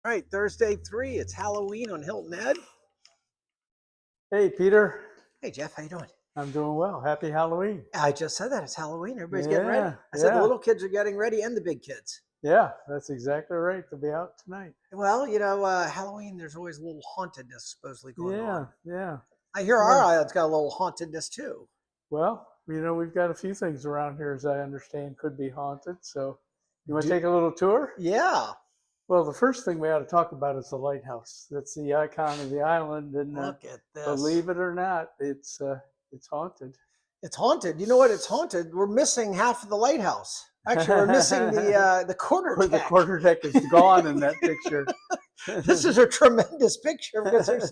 All right, Thursday 3. It's Halloween on Hilton Head. Hey, Peter. Hey, Jeff, how you doing? I'm doing well. Happy Halloween. I just said that. It's Halloween. Everybody's getting ready. I said the Yeah. little kids are getting ready and the big kids. Yeah, that's exactly right. To be out tonight. Well, Halloween, there's always a little hauntedness supposedly going on. Yeah. I hear our island's got a little hauntedness too. Well, we've got a few things around here, as I understand, could be haunted. So you want to take a little tour? Yeah. Well, the first thing we ought to talk about is the lighthouse. That's the icon of the island. And look at this. Believe it or not, it's haunted. It's haunted. You know what? It's haunted. We're missing half of the lighthouse. Actually, we're missing the quarter deck. The quarter deck is gone in that picture. This is a tremendous picture because there's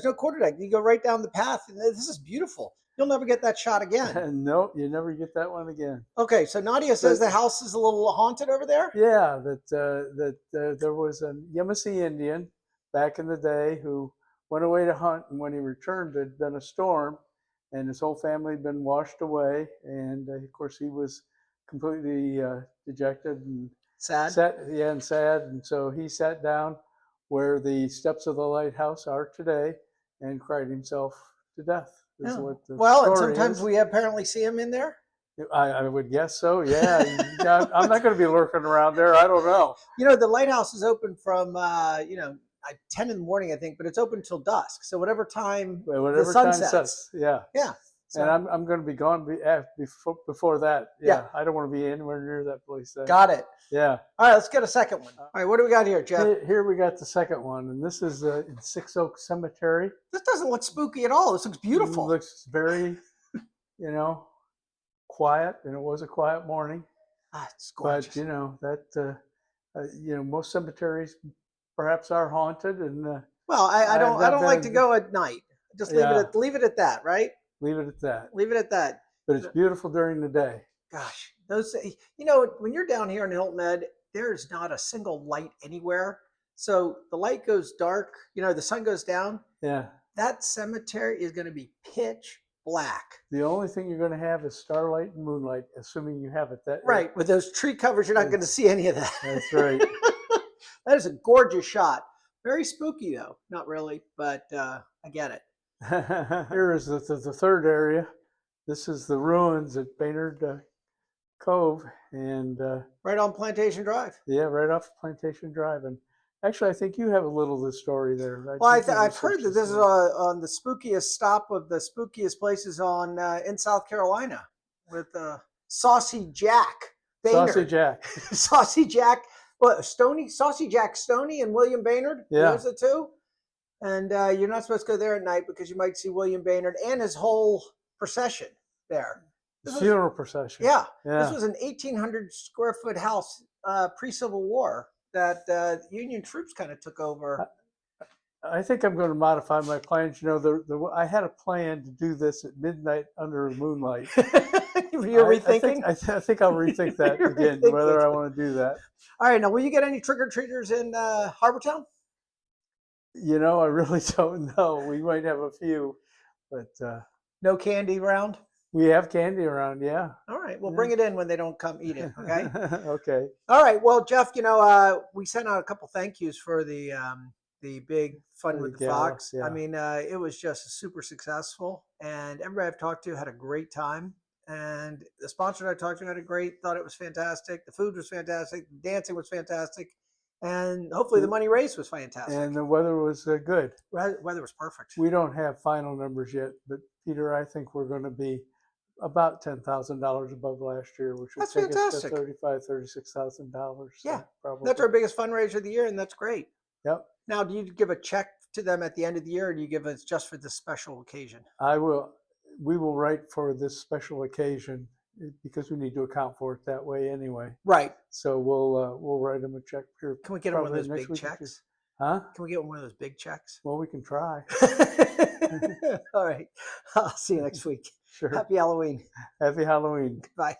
no quarter deck. You go right down the path, and this is beautiful. You'll never get that shot again. Nope, you never get that one again. Okay, so Nadia says the house is a little haunted over there? Yeah, that there was a Yemassee Indian back in the day who went away to hunt, and when he returned, there'd been a storm, and his whole family had been washed away, and of course he was completely dejected and sad. And sad, and so he sat down where the steps of the lighthouse are today and cried himself to death. Well, and sometimes we apparently see him in there. I would guess so. Yeah, I'm not going to be lurking around there. I don't know. The lighthouse is open from 10 in the morning, I think, but it's open till dusk. So whatever time the sun sets. Yeah. So, and I'm going to be gone before that. Yeah. I don't want to be anywhere near that place. Got it. Yeah. All right, let's get a second one. All right, what do we got here, Jeff? Here we got the second one, and this is in Six Oaks Cemetery. This doesn't look spooky at all. This looks beautiful. It looks very, quiet, and it was a quiet morning. It's gorgeous. But most cemeteries perhaps are haunted, and well, I don't like to go at night. Just leave it at that, right? Leave it at that. Leave it at that. But it's beautiful during the day. Gosh, those when you're down here in Hilton Head, there's not a single light anywhere. So the light goes dark. The sun goes down. Yeah. That cemetery is going to be pitch black. The only thing you're going to have is starlight and moonlight, assuming you have it that right. With those tree covers, you're not going to see any of that. That's right. That is a gorgeous shot. Very spooky though. Not really, but I get it. Here is the third area. This is the ruins at Baynard Cove, and right on Plantation Drive. Yeah, right off Plantation Drive. And actually, I think you have a little of the story there. Right? Well, I've heard that this is on the spookiest stop of the spookiest places in South Carolina with Saucy Jack Baynard. Saucy Jack. Saucy Jack. What, Saucy Jack Stoney and William Baynard? Yeah. Those are the two. And you're not supposed to go there at night because you might see William Baynard and his whole procession there. Funeral procession. Yeah. This was an 1,800 square foot house pre-Civil War that Union troops kind of took over. I think I'm going to modify my plans. I had a plan to do this at midnight under moonlight. You're rethinking? I think I'll rethink that again, whether I want to do that. All right. Now, will you get any trick-or-treaters in Harbour Town? I really don't know. We might have a few, but no candy around? We have candy around, yeah. All right. Well, bring it in when they don't come eat it, okay? Okay. All right. Well, Jeff, we sent out a couple thank yous for the big Fun with the Fox. Yeah. I mean, it was just super successful, and everybody I've talked to had a great time. And the sponsor I talked to had thought it was fantastic. The food was fantastic. The dancing was fantastic. And hopefully the money raised was fantastic. And the weather was good. Weather was perfect. We don't have final numbers yet, but Peter, I think we're going to be about $10,000 above last year, which would take us to $35,000–36,000. Yeah, probably. That's our biggest fundraiser of the year, and that's great. Yep. Now, do you give a check to them at the end of the year, or do you give it just for this special occasion? We will write for this special occasion because we need to account for it that way anyway. Right. So we'll write them a check here. Can we get one of those big checks? Huh? Can we get one of those big checks? Well, we can try. All right. I'll see you next week. Sure. Happy Halloween. Happy Halloween. Bye.